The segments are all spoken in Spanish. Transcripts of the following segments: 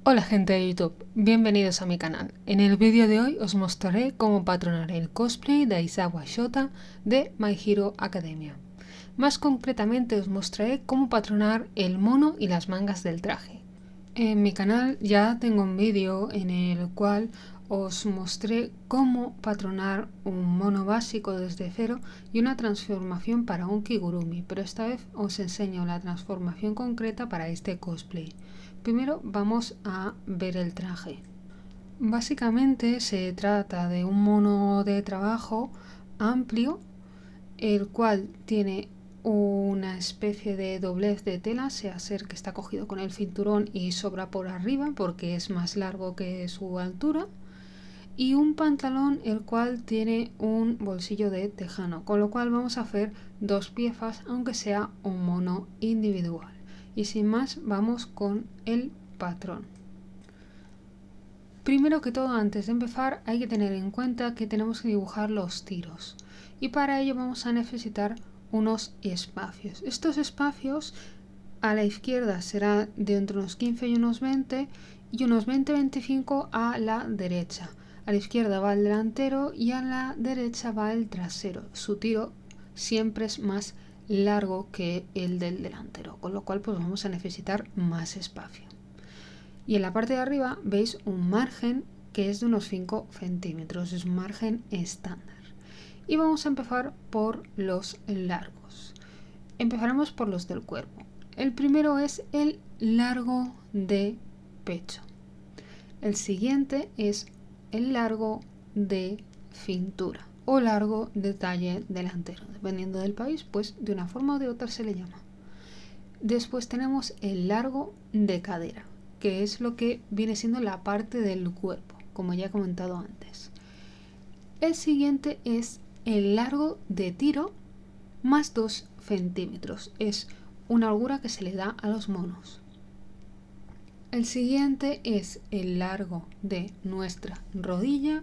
Hola gente de YouTube, bienvenidos a mi canal. En el vídeo de hoy os mostraré cómo patronar el cosplay de Aizawa Shota de My Hero Academia. Más concretamente os mostraré cómo patronar el mono y las mangas del traje. En mi canal ya tengo un vídeo en el cual os mostré cómo patronar un mono básico desde cero y una transformación para un kigurumi, pero esta vez os enseño la transformación concreta para este cosplay. Primero vamos a ver el traje. Básicamente se trata de un mono de trabajo amplio, el cual tiene una especie de doblez de tela, sea ser que está cogido con el cinturón y sobra por arriba porque es más largo que su altura, y un pantalón el cual tiene un bolsillo de tejano, con lo cual vamos a hacer dos piezas aunque sea un mono individual. Y sin más vamos con el patrón. Primero que todo, antes de empezar, hay que tener en cuenta que tenemos que dibujar los tiros y para ello vamos a necesitar unos espacios. Estos espacios a la izquierda será de entre unos 15 y unos 20 y unos 20-25 a la derecha. A la izquierda va el delantero y a la derecha va el trasero. Su tiro siempre es más largo que el del delantero, con lo cual pues vamos a necesitar más espacio. Y en la parte de arriba veis un margen que es de unos 5 centímetros, es un margen estándar. Y vamos a empezar por los largos. Empezaremos por los del cuerpo. El primero es el largo de pecho. El siguiente es el largo de cintura o largo de talle delantero. Dependiendo del país, pues de una forma o de otra se le llama. Después tenemos el largo de cadera, que es lo que viene siendo la parte del cuerpo, como ya he comentado antes. El siguiente es el largo de tiro más 2 centímetros. Es una holgura que se le da a los monos. El siguiente es el largo de nuestra rodilla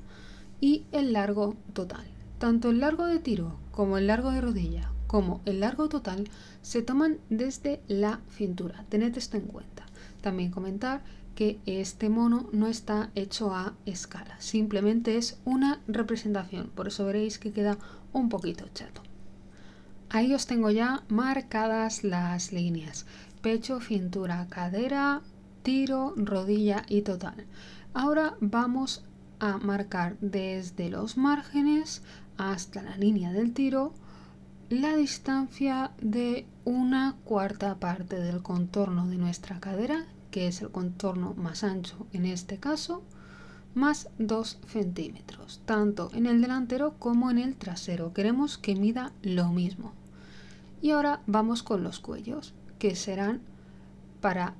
y el largo total. Tanto el largo de tiro como el largo de rodilla como el largo total se toman desde la cintura. Tened esto en cuenta. También comentar que este mono no está hecho a escala, simplemente es una representación, por eso veréis que queda un poquito chato. Ahí os tengo ya marcadas las líneas: pecho, cintura, cadera, tiro, rodilla y total. Ahora vamos a marcar desde los márgenes hasta la línea del tiro la distancia de una cuarta parte del contorno de nuestra cadera, que es el contorno más ancho en este caso, más 2 centímetros, tanto en el delantero como en el trasero. Queremos que mida lo mismo. Y ahora vamos con los cuellos, que serán para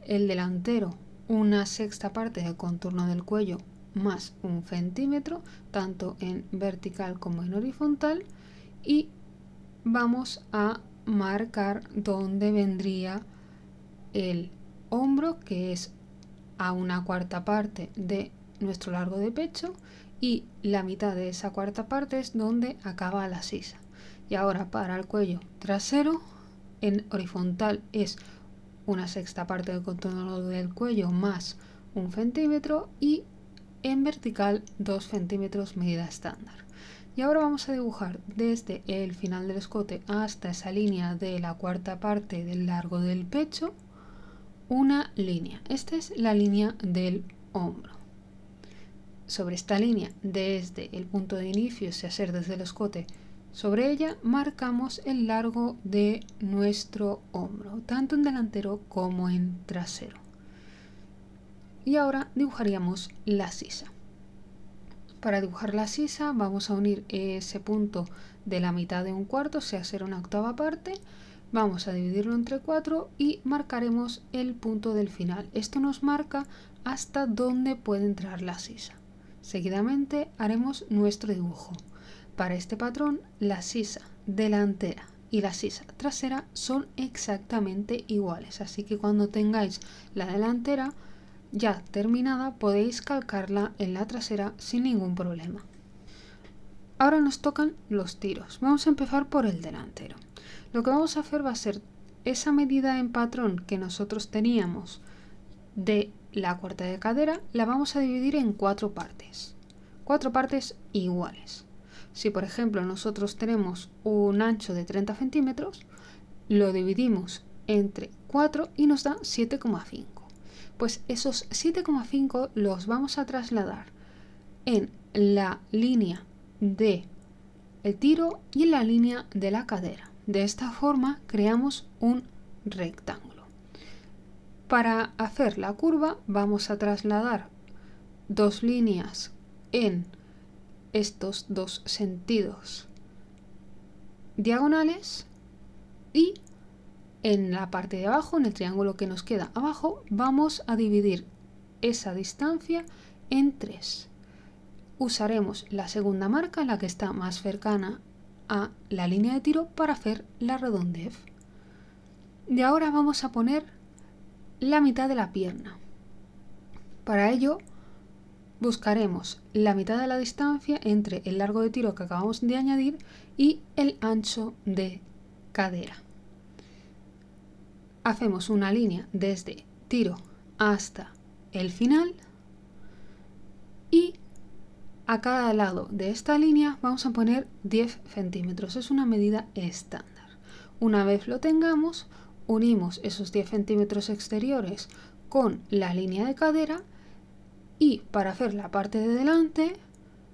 el delantero una sexta parte del contorno del cuello más 1 centímetro, tanto en vertical como en horizontal, y vamos a marcar dónde vendría el hombro, que es a una cuarta parte de nuestro largo de pecho, y la mitad de esa cuarta parte es donde acaba la sisa. Y ahora para el cuello trasero, en horizontal es una sexta parte del contorno del cuello más 1 centímetro y en vertical 2 centímetros medida estándar. Y ahora vamos a dibujar desde el final del escote hasta esa línea de la cuarta parte del largo del pecho una línea. Esta es la línea del hombro. Sobre esta línea, desde el punto de inicio, sea ser desde el escote, sobre ella marcamos el largo de nuestro hombro, tanto en delantero como en trasero. Y ahora dibujaríamos la sisa. Para dibujar la sisa vamos a unir ese punto de la mitad de un cuarto, sea ser una octava parte, vamos a dividirlo entre 4 y marcaremos el punto del final. Esto nos marca hasta dónde puede entrar la sisa. Seguidamente haremos nuestro dibujo. Para este patrón, la sisa delantera y la sisa trasera son exactamente iguales, así que cuando tengáis la delantera ya terminada podéis calcarla en la trasera sin ningún problema. Ahora nos tocan los tiros. Vamos a empezar por el delantero. Lo que vamos a hacer va a ser esa medida en patrón que nosotros teníamos de la cuerda de cadera la vamos a dividir en 4 partes iguales. Si por ejemplo nosotros tenemos un ancho de 30 centímetros, lo dividimos entre 4 y nos da 7,5. Pues esos 7,5 los vamos a trasladar en la línea de el tiro y en la línea de la cadera. De esta forma creamos un rectángulo. Para hacer la curva vamos a trasladar 2 líneas en estos 2 sentidos diagonales y en la parte de abajo, en el triángulo que nos queda abajo, vamos a dividir esa distancia en 3. Usaremos la segunda marca, la que está más cercana a la línea de tiro, para hacer la redondez. Y ahora vamos a poner la mitad de la pierna. Para ello buscaremos la mitad de la distancia entre el largo de tiro que acabamos de añadir y el ancho de cadera. Hacemos una línea desde tiro hasta el final y a cada lado de esta línea vamos a poner 10 centímetros. Es una medida estándar. Una vez lo tengamos, unimos esos 10 centímetros exteriores con la línea de cadera y para hacer la parte de delante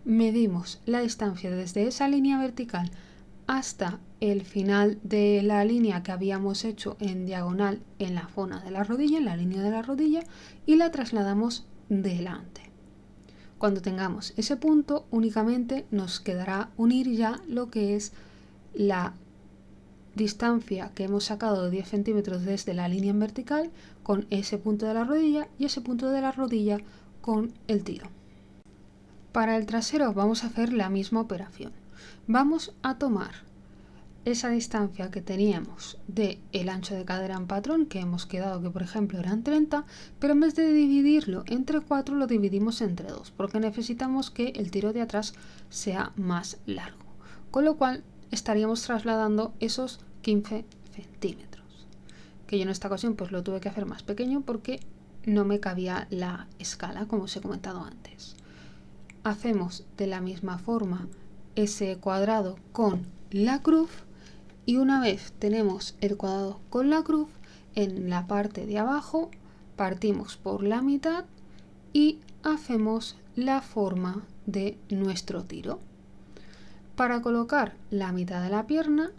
medimos la distancia desde esa línea vertical hasta el final de la línea que habíamos hecho en diagonal en la zona de la rodilla, en la línea de la rodilla, y la trasladamos delante. Cuando tengamos ese punto, únicamente nos quedará unir ya lo que es la distancia que hemos sacado de 10 centímetros desde la línea en vertical con ese punto de la rodilla y ese punto de la rodilla con el tiro. Para el trasero vamos a hacer la misma operación. Vamos a tomar esa distancia que teníamos del ancho de cadera en patrón, que hemos quedado que por ejemplo eran 30, pero en vez de dividirlo entre 4 lo dividimos entre 2, porque necesitamos que el tiro de atrás sea más largo, con lo cual estaríamos trasladando esos 15 centímetros, que yo en esta ocasión pues lo tuve que hacer más pequeño porque no me cabía la escala, como os he comentado antes. Hacemos de la misma forma ese cuadrado con la cruz y una vez tenemos el cuadrado con la cruz, en la parte de abajo partimos por la mitad y hacemos la forma de nuestro tiro. Para colocar la mitad de la pierna,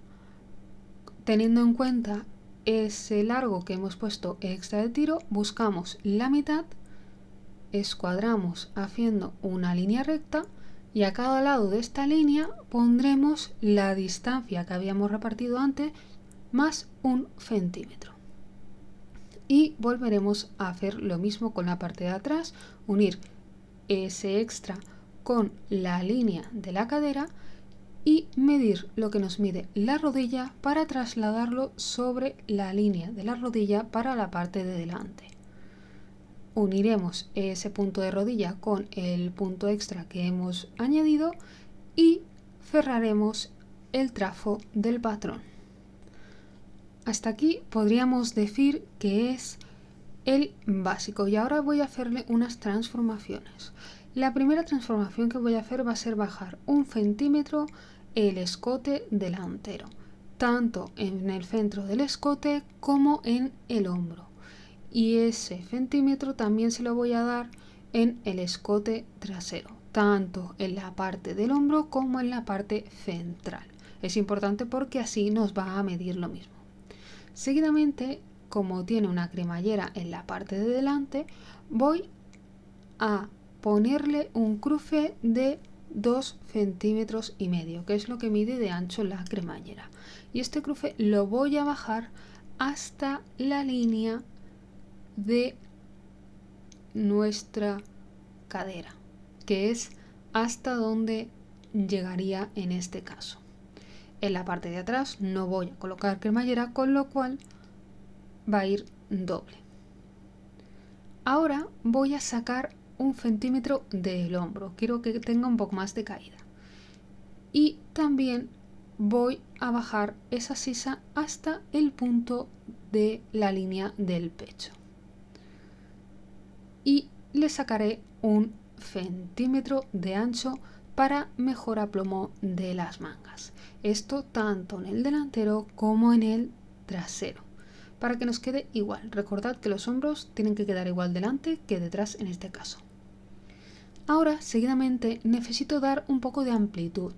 teniendo en cuenta ese largo que hemos puesto extra de tiro, buscamos la mitad, escuadramos haciendo una línea recta y a cada lado de esta línea pondremos la distancia que habíamos repartido antes más 1 centímetro. Y volveremos a hacer lo mismo con la parte de atrás, unir ese extra con la línea de la cadera y medir lo que nos mide la rodilla para trasladarlo sobre la línea de la rodilla para la parte de delante. Uniremos ese punto de rodilla con el punto extra que hemos añadido y cerraremos el trazo del patrón. Hasta aquí podríamos decir que es el básico y ahora voy a hacerle unas transformaciones. La primera transformación que voy a hacer va a ser bajar 1 centímetro el escote delantero, tanto en el centro del escote como en el hombro. Y ese centímetro también se lo voy a dar en el escote trasero, tanto en la parte del hombro como en la parte central. Es importante porque así nos va a medir lo mismo. Seguidamente, como tiene una cremallera en la parte de delante, voy a ponerle un cruce de 2,5 centímetros, que es lo que mide de ancho la cremallera. Y este cruce lo voy a bajar hasta la línea de nuestra cadera, que es hasta donde llegaría en este caso. En la parte de atrás no voy a colocar cremallera, con lo cual va a ir doble. Ahora voy a sacar 1 centímetro del hombro, quiero que tenga un poco más de caída. Y también voy a bajar esa sisa hasta el punto de la línea del pecho. le sacaré 1 centímetro de ancho para mejor aplomo de las mangas. Esto tanto en el delantero como en el trasero, para que nos quede igual. Recordad que los hombros tienen que quedar igual delante que detrás en este caso. Ahora, seguidamente, necesito dar un poco de amplitud.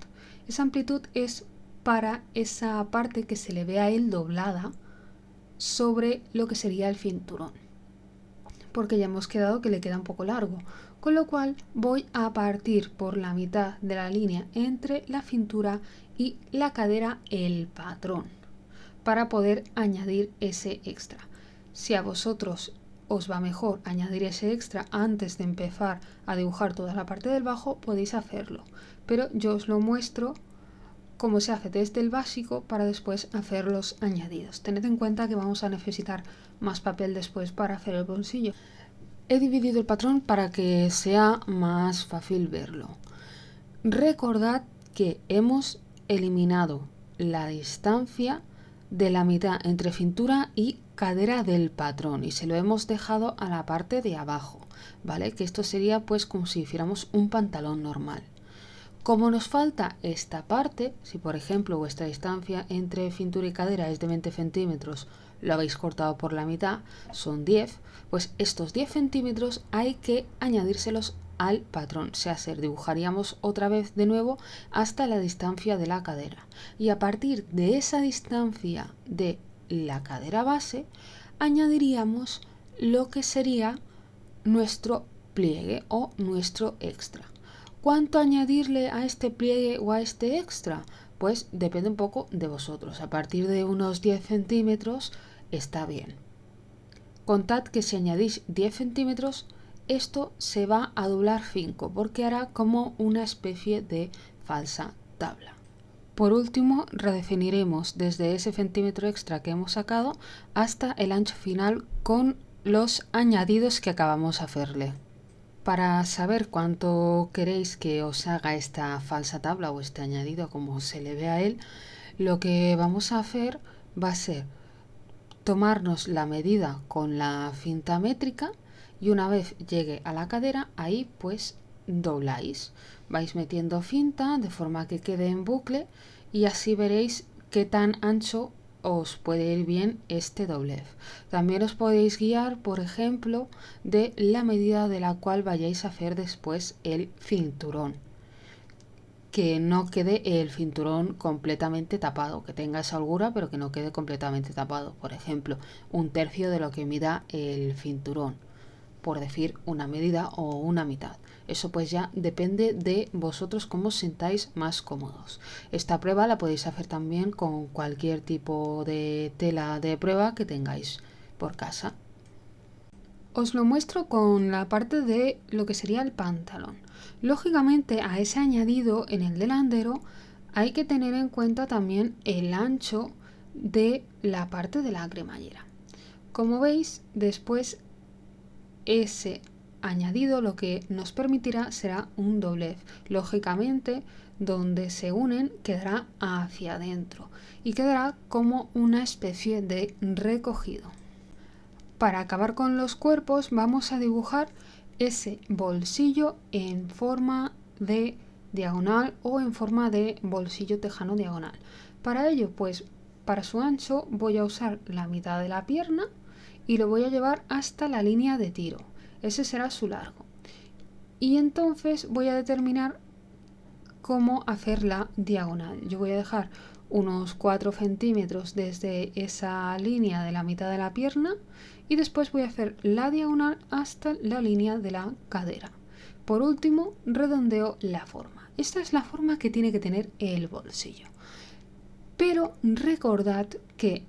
Esa amplitud es para esa parte que se le ve a él doblada sobre lo que sería el cinturón, porque ya hemos quedado que le queda un poco largo, con lo cual voy a partir por la mitad de la línea entre la cintura y la cadera el patrón, para poder añadir ese extra. Si a vosotros os va mejor añadir ese extra antes de empezar a dibujar toda la parte del bajo, podéis hacerlo, pero yo os lo muestro cómo se hace desde el básico para después hacer los añadidos. Tened en cuenta que vamos a necesitar más papel después para hacer el bolsillo. He dividido el patrón para que sea más fácil verlo. Recordad que hemos eliminado la distancia de la mitad entre cintura y cadera del patrón y se lo hemos dejado a la parte de abajo, ¿vale? Que esto sería pues como si hiciéramos un pantalón normal. Como nos falta esta parte, si por ejemplo vuestra distancia entre cintura y cadera es de 20 centímetros, lo habéis cortado por la mitad, son 10, pues estos 10 centímetros hay que añadírselos al patrón, dibujaríamos otra vez de nuevo hasta la distancia de la cadera. Y a partir de esa distancia de la cadera base, añadiríamos lo que sería nuestro pliegue o nuestro extra. ¿Cuánto añadirle a este pliegue o a este extra? Pues depende un poco de vosotros. A partir de unos 10 centímetros está bien. Contad que si añadís 10 centímetros, esto se va a doblar 5 porque hará como una especie de falsa tabla. Por último, redefiniremos desde ese centímetro extra que hemos sacado hasta el ancho final con los añadidos que acabamos de hacerle. Para saber cuánto queréis que os haga esta falsa tabla o este añadido como se le ve a él, lo que vamos a hacer va a ser tomarnos la medida con la cinta métrica y una vez llegue a la cadera, ahí pues dobláis. Vais metiendo cinta de forma que quede en bucle y así veréis qué tan ancho os puede ir bien este doblez. También os podéis guiar, por ejemplo, de la medida de la cual vayáis a hacer después el cinturón. Que no quede el cinturón completamente tapado, que tenga esa holgura pero que no quede completamente tapado. Por ejemplo, 1/3 de lo que mida el cinturón, por decir una medida o una mitad. Eso pues ya depende de vosotros cómo os sintáis más cómodos. Esta prueba la podéis hacer también con cualquier tipo de tela de prueba que tengáis por casa. Os lo muestro con la parte de lo que sería el pantalón. Lógicamente a ese añadido en el delantero hay que tener en cuenta también el ancho de la parte de la cremallera. Como veis, después ese añadido lo que nos permitirá será un doblez. Lógicamente, donde se unen quedará hacia adentro y quedará como una especie de recogido. Para acabar con los cuerpos vamos a dibujar ese bolsillo en forma de diagonal o en forma de bolsillo tejano diagonal. Para ello, pues para su ancho voy a usar la mitad de la pierna y lo voy a llevar hasta la línea de tiro. Ese será su largo. Y entonces voy a determinar cómo hacer la diagonal. Yo voy a dejar unos 4 centímetros desde esa línea de la mitad de la pierna y después voy a hacer la diagonal hasta la línea de la cadera. Por último, redondeo la forma. Esta es la forma que tiene que tener el bolsillo. Pero recordad que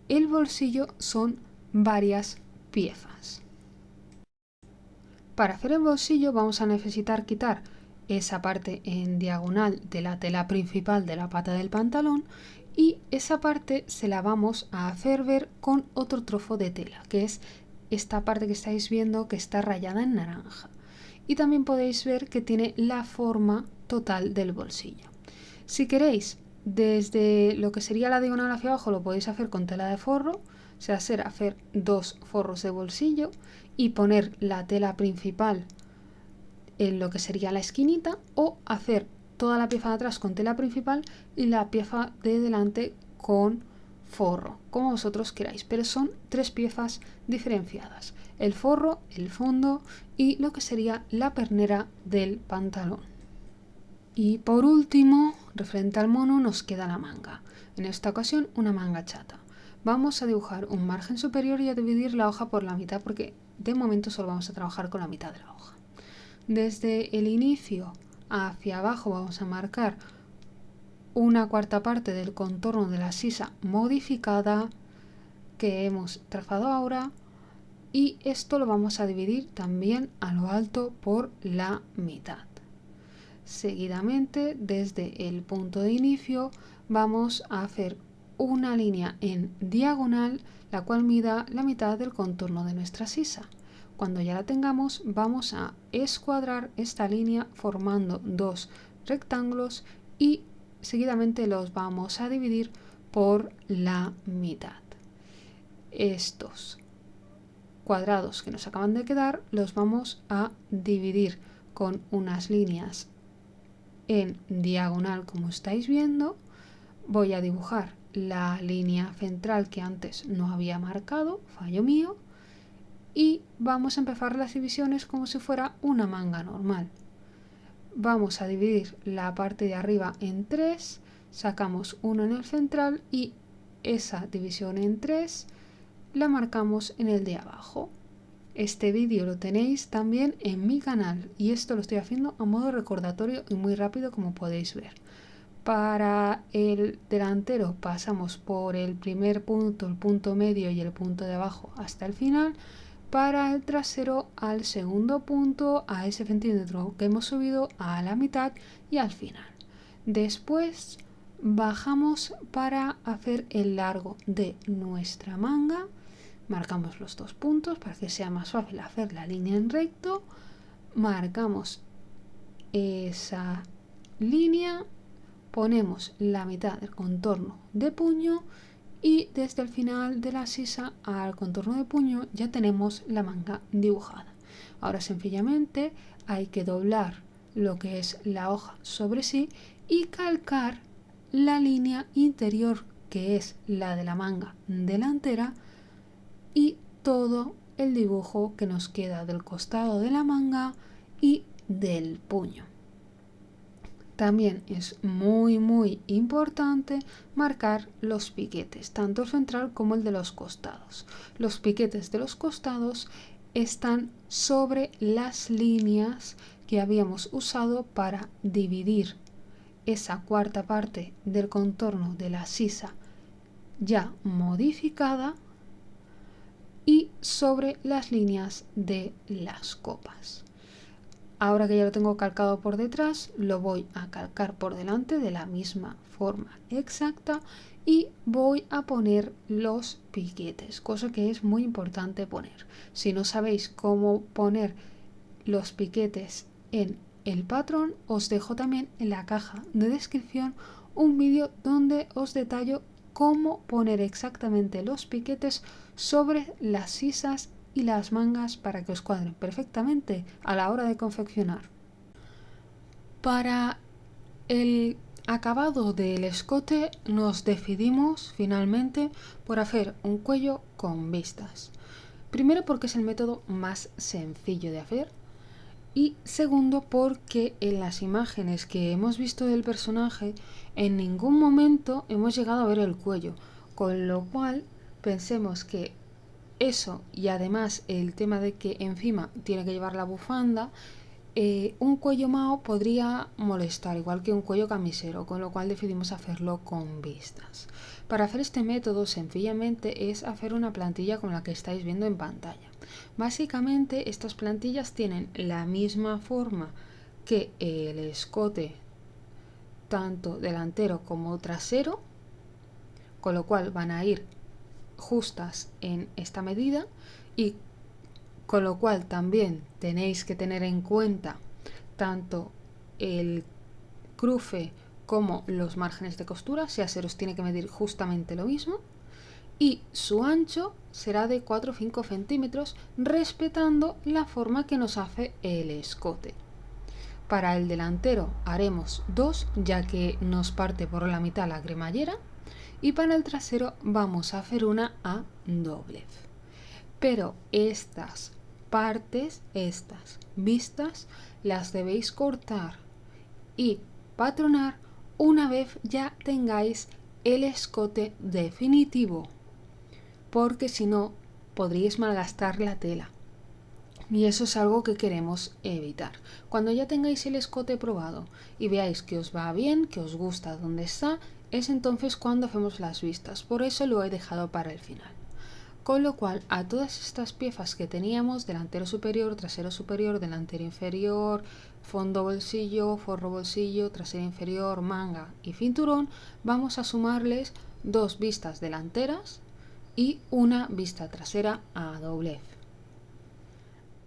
el bolsillo son varias piezas. Para hacer el bolsillo vamos a necesitar quitar esa parte en diagonal de la tela principal de la pata del pantalón y esa parte se la vamos a hacer ver con otro trozo de tela, que es esta parte que estáis viendo que está rayada en naranja. Y también podéis ver que tiene la forma total del bolsillo. Si queréis, desde lo que sería la diagonal hacia abajo lo podéis hacer con tela de forro, sea ser hacer 2 forros de bolsillo y poner la tela principal en lo que sería la esquinita, o hacer toda la pieza de atrás con tela principal y la pieza de delante con forro, como vosotros queráis, pero son 3 piezas diferenciadas: el forro, el fondo y lo que sería la pernera del pantalón. Y por último, referente al mono, nos queda la manga. En esta ocasión una manga chata. Vamos a dibujar un margen superior y a dividir la hoja por la mitad, porque de momento solo vamos a trabajar con la mitad de la hoja. Desde el inicio hacia abajo vamos a marcar una cuarta parte del contorno de la sisa modificada que hemos trazado ahora, y esto lo vamos a dividir también a lo alto por la mitad. Seguidamente, desde el punto de inicio vamos a hacer una línea en diagonal, la cual mida la mitad del contorno de nuestra sisa. Cuando ya la tengamos, vamos a escuadrar esta línea formando 2 rectángulos y seguidamente los vamos a dividir por la mitad. Estos cuadrados que nos acaban de quedar los vamos a dividir con unas líneas en diagonal, como estáis viendo. Voy a dibujar la línea central que antes no había marcado, fallo mío, y vamos a empezar las divisiones como si fuera una manga normal. Vamos a dividir la parte de arriba en 3, sacamos 1 en el central y esa división en 3 la marcamos en el de abajo. Este vídeo lo tenéis también en mi canal y esto lo estoy haciendo a modo recordatorio y muy rápido, como podéis ver. Para el delantero pasamos por el primer punto, el punto medio y el punto de abajo hasta el final. Para el trasero al segundo punto, a ese centímetro que hemos subido, a la mitad y al final. Después bajamos para hacer el largo de nuestra manga. Marcamos los 2 puntos para que sea más fácil hacer la línea en recto. Marcamos esa línea, ponemos la mitad del contorno de puño y desde el final de la sisa al contorno de puño ya tenemos la manga dibujada. Ahora sencillamente hay que doblar lo que es la hoja sobre sí y calcar la línea interior, que es la de la manga delantera, y todo el dibujo que nos queda del costado de la manga y del puño. También es muy importante marcar los piquetes, tanto el central como el de los costados. Los piquetes de los costados están sobre las líneas que habíamos usado para dividir esa cuarta parte del contorno de la sisa ya modificada, y sobre las líneas de las copas. Ahora que ya lo tengo calcado por detrás, lo voy a calcar por delante de la misma forma exacta y voy a poner los piquetes, cosa que es muy importante poner. Si no sabéis cómo poner los piquetes en el patrón, os dejo también en la caja de descripción un vídeo donde os detallo cómo poner exactamente los piquetes sobre las sisas y las mangas para que os cuadren perfectamente a la hora de confeccionar. Para el acabado del escote nos decidimos finalmente por hacer un cuello con vistas. Primero porque es el método más sencillo de hacer, y segundo porque en las imágenes que hemos visto del personaje en ningún momento hemos llegado a ver el cuello, con lo cual pensemos que eso, y además el tema de que encima tiene que llevar la bufanda, un cuello mao podría molestar, igual que un cuello camisero, con lo cual decidimos hacerlo con vistas. Para hacer este método sencillamente es hacer una plantilla como la que estáis viendo en pantalla. Básicamente estas plantillas tienen la misma forma que el escote, tanto delantero como trasero, con lo cual van a ir justas en esta medida, y con lo cual también tenéis que tener en cuenta tanto el cruce como los márgenes de costura, o sea, se os tiene que medir justamente lo mismo. y su ancho será de 4 o 5 centímetros, respetando la forma que nos hace el escote. Para el delantero haremos 2, ya que nos parte por la mitad la cremallera, y para el trasero vamos a hacer una a doblez. Pero estas partes, estas vistas, las debéis cortar y patronar una vez ya tengáis el escote definitivo, porque si no podríais malgastar la tela. Y eso es algo que queremos evitar. Cuando ya tengáis el escote probado y veáis que os va bien, que os gusta donde está, es entonces cuando hacemos las vistas. Por eso lo he dejado para el final. Con lo cual, a todas estas piezas que teníamos, delantero superior, trasero superior, delantero inferior, fondo bolsillo, forro bolsillo, trasero inferior, manga y cinturón, vamos a sumarles 2 vistas delanteras y una vista trasera a doblez.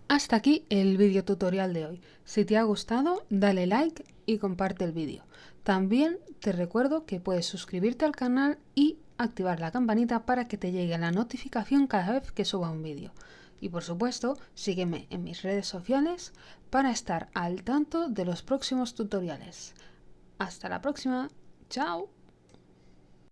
Hasta aquí el vídeo tutorial de hoy. Si te ha gustado, dale like y comparte el vídeo. También te recuerdo que puedes suscribirte al canal y activar la campanita para que te llegue la notificación cada vez que suba un vídeo. Y por supuesto, sígueme en mis redes sociales para estar al tanto de los próximos tutoriales. Hasta la próxima. ¡Chao!